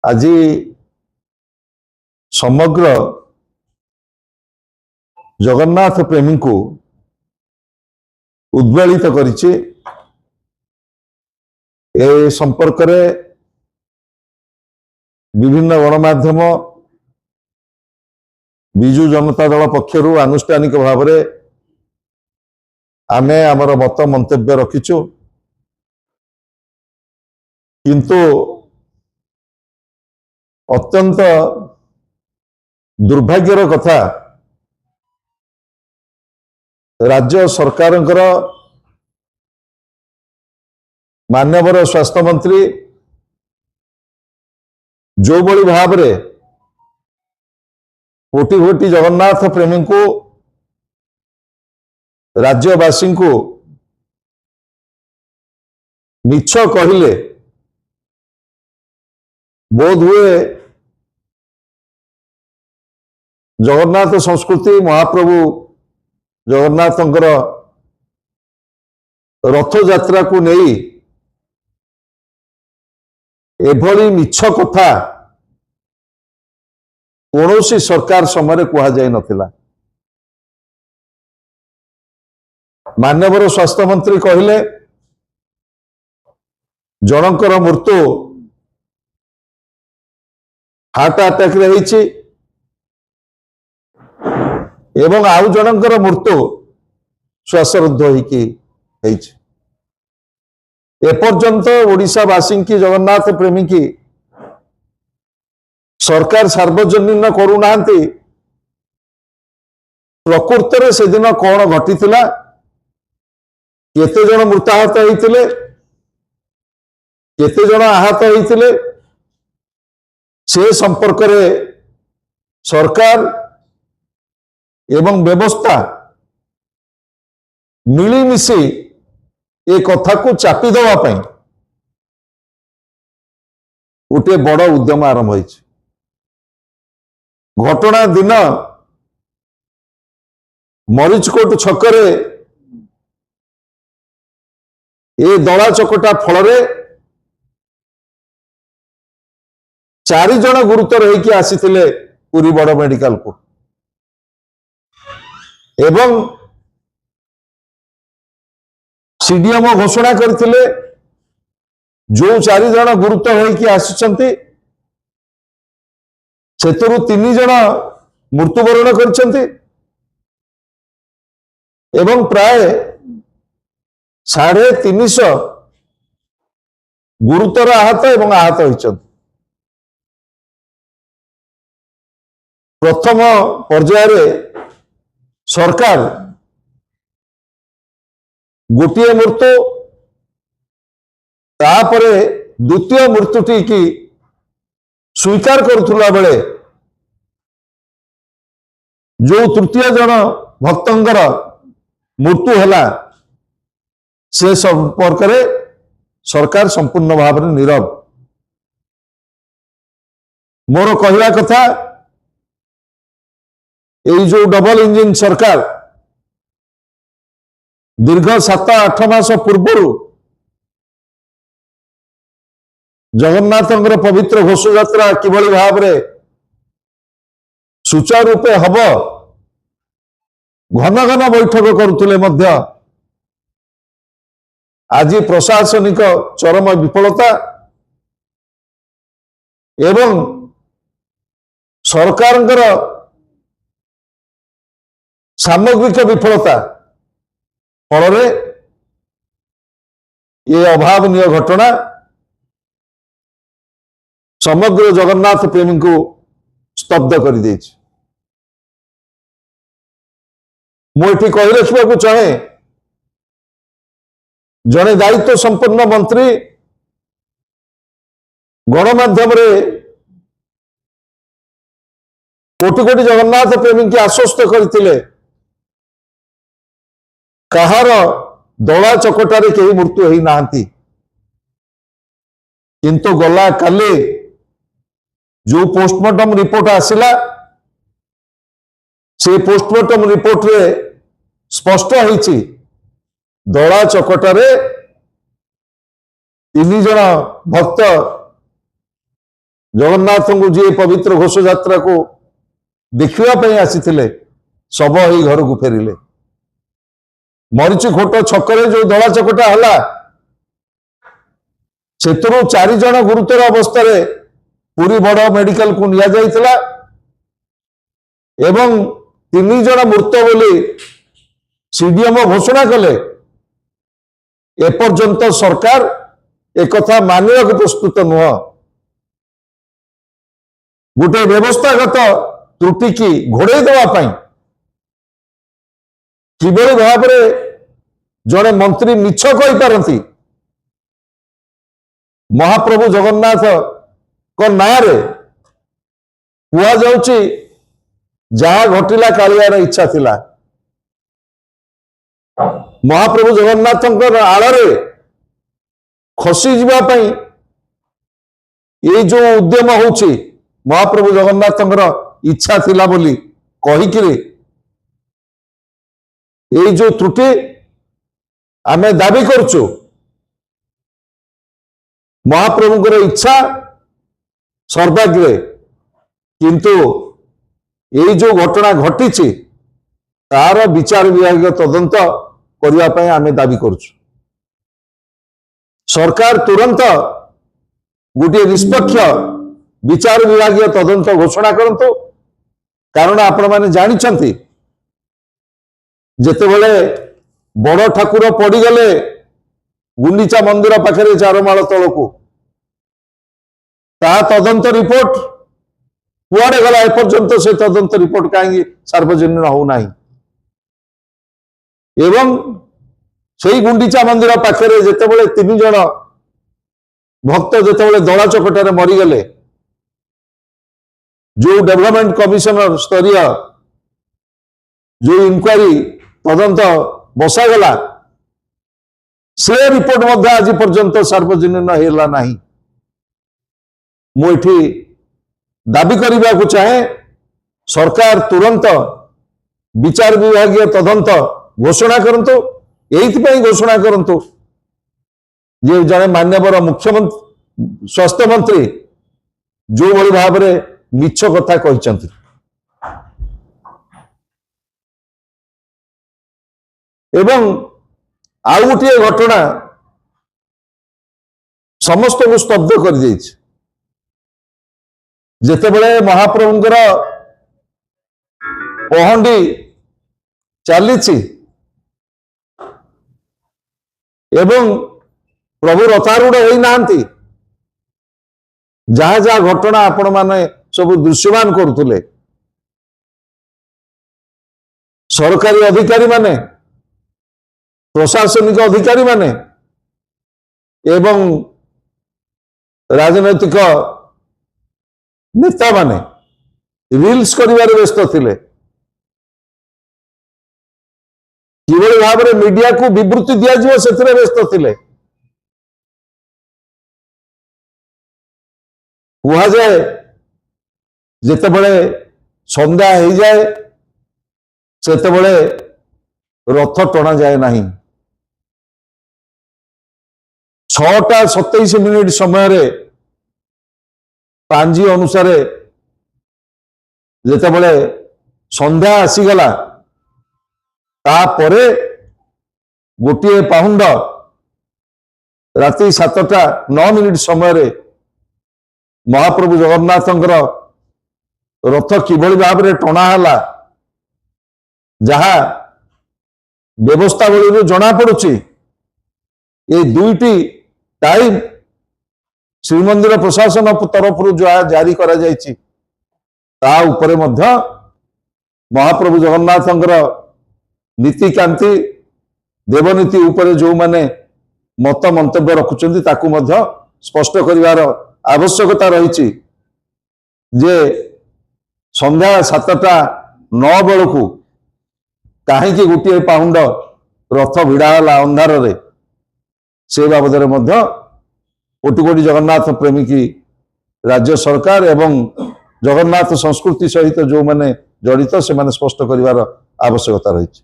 आज समग्र जगन्नाथ प्रेमी को उद्वेलित करिछि। ए संपर्क रे विभिन्न गणमाध्यम बिजु जनता दल पक्षरु आनुष्ठानिक भाव रे आमे आमर मत मंतव्य रखिछु, किंतु अत्यंत दुर्भाग्यर कथा राज्य सरकार माननीय स्वास्थ्य मंत्री जो बड़ी भाव रे कोटि कोटि जगन्नाथ प्रेमी को राज्यवासी को मिछ कहले बोध हुए जगन्नाथ संस्कृति महाप्रभु जगन्नाथंकर रथ यात्रा को नहीं एभली मिछ कथा कौनसी सरकार समय कह जाई नथिला। माननीय स्वास्थ्य मंत्री कहले जनकर मृत्यु हार्ट अटैक रे होईछि एवं आउ जनकर मृत्यु श्वासरुद्ध होईकि होईछि। एपर्यंत ओडिशावासी की जगन्नाथ प्रेमी की सरकार सार्वजनीन करूना प्रकृत रे से दिन कौन घटी केते जन मृताहत होइतिले केते जन आहत होइतिले से संपर्क रे सरकार एवं व्यवस्था मिलीमिशी ए कथा को चापी देवा पई गोटे बड़ उद्यम आरंभ होइछि। घटना दिन मरीचकोट छकरे ए दला चकटा फल चारि जन गुरुतर होइकि आसीथिले पुरी बड़ मेडिकल को एवं सीडीएम घोषणा करथिले जो चारि जन गुरुतर होइकि आसिछंती सेतरु 3 जन मृत्युवरण करछंती एवं प्राय 350 गुरुतर आहत एवं आहत होइछंती। प्रथम पर्याय रे सरकार गोटे मृत्यु तापरे द्वितीय मृत्युटी की स्वीकार करुला बेले जो तृतीय जन भक्तंकर मृत्यु है से संपर्क रे सरकार संपूर्ण भाव में नीरव। मोर कहला कथा ये जो डबल इंजिन सरकार दीर्घ 7-8 मास पूर्व जगन्नाथंकर पवित्र घोष यात्रा किभली भाव रे सुचारू रूपे हब घन घन बैठक करुले मध्य आज प्रशासनिक चरम विफलता एवं सरकारंकर सामग्रिक विफलता फल ये अभावनीय घटना समग्र जगन्नाथ प्रेमी को स्तब्ध कर दी। मुझे कही रखा चाहे जड़े दायित्व संपन्न मंत्री गणमाध्यम रे कोटि कोटि जगन्नाथ प्रेमी की आश्वस्त करते कहार दला चकटारे कहीं मृत्यु होई नाहंती, किंतु गला काले जो पोस्टमार्टम रिपोर्ट आसिला से पोस्टमार्टम रिपोर्ट रे स्पष्ट होईछि दला चकटारे 3 जन भक्त जगन्नाथ को जी पवित्र घोष यात्रा को देखा आसी शव ही घर को फेरिले। मरीची खोट छकरे जो दला चकटा है से 4 जन गुरुतर अवस्था पुरी बड़ मेडिकल को निया जाइथिला एवं 3 जन मृत बोली सीडीएम घोषणा कले। एपर्यंत सरकार एक मानवा को प्रस्तुत नुह। गोटे व्यवस्थागत त्रुटि की घोड़े देवाई किभली भाव जड़े मंत्री मिछ कही पारती महाप्रभु जगन्नाथ को नारे कहुची जहा घटिला कालियार इच्छा थिला। महाप्रभु जगन्नाथ आड़े खसी जावाई ये जो उद्यम होची महाप्रभु जगन्नाथ इच्छा थिला बोली कहिकिरे ये जो त्रुटि आमे दाबी करचु। महाप्रभुଙ୍କର इच्छा सर्वाग्रे किंतु ये जो घटना घटी तार विचार विभाग तदंत करने आमे दाबी करचु। सरकार तुरंत गोटे निष्पक्ष विचार विभाग तदंत घोषणा करंतु। कारण आपण माने जानिछंती जेतेबेले बड़ ठाकुर पड़गले गुंडीचा मंदिर पाखे 4 माळ तलकू ता तदंत रिपोर्ट कुआड़े गला एपर्यंत से तदंत रिपोर्ट कहीं सार्वजनिक होना एवं से गुंडीचा मंदिर पाखे जितेबाला 3 जन भक्त जितेबाला दला चकटारे मरीगले जो डेवलपमेंट कमिशनर स्तरीय जो इंक्वारी तदंत बसागला से रिपोर्ट मध्य आज पर्यंत सार्वजनिक है ना। मुझे दाबी करने को चाहे सरकार तुरंत विचार विभाग तदंत घोषणा करंतु। यही घोषणा करंतु जे जड़े मान्यवर मुख्यमंत्री स्वास्थ्य मंत्री जो भली भाव में मिछ कथा कहते एवं आउ गोटे घटना समस्त को स्तब्ध कर जेतेबेले महाप्रभुंकर पहंडी चली एवं प्रभु रथारूढ़ होना जहाँ जहाँ घटना आपण माने सब दृश्यमान करुले सरकारी अधिकारी माने प्रशासनिक अधिकारी माने एवं राजनैतिक नेता माने रील्स करिवारे व्यस्त थिले। किभली भाव में मीडिया को विवृत्ति दिया जाए से व्यस्त थिले। कहा जाए जितेबले संध्या हो जाए सेतेबले रथ टणा जाए नहीं। 6:27 समय रे पांजी अनुसार जितेबले संध्या आसीगला तापरे गोटे पाउंड राति 7:09 समय रे महाप्रभु जगन्नाथ रथ किभली भाव में टणा है जहा व्यवस्थावली जना पड़ुची ये 2टी टाइम श्रीमंदिर प्रशासन तरफ जारी करा जायछि ता उपरे मध्य महाप्रभु जगन्नाथ नीतिकांति देवनीति उपरे जो माने मत मंतव्य रखुचंती ताकू मध्य स्पष्ट करिवार आवश्यकता रही जे संध्या 7:09 बेलू कहीं गोटे पाउंड रथ भिड़ाला अंधार रे से बाबद कोटि कोटि जगन्नाथ प्रेमी की राज्य सरकार एवं जगन्नाथ संस्कृति सहित जो माने जड़ित से माने स्पष्ट करिवार आवश्यकता रही।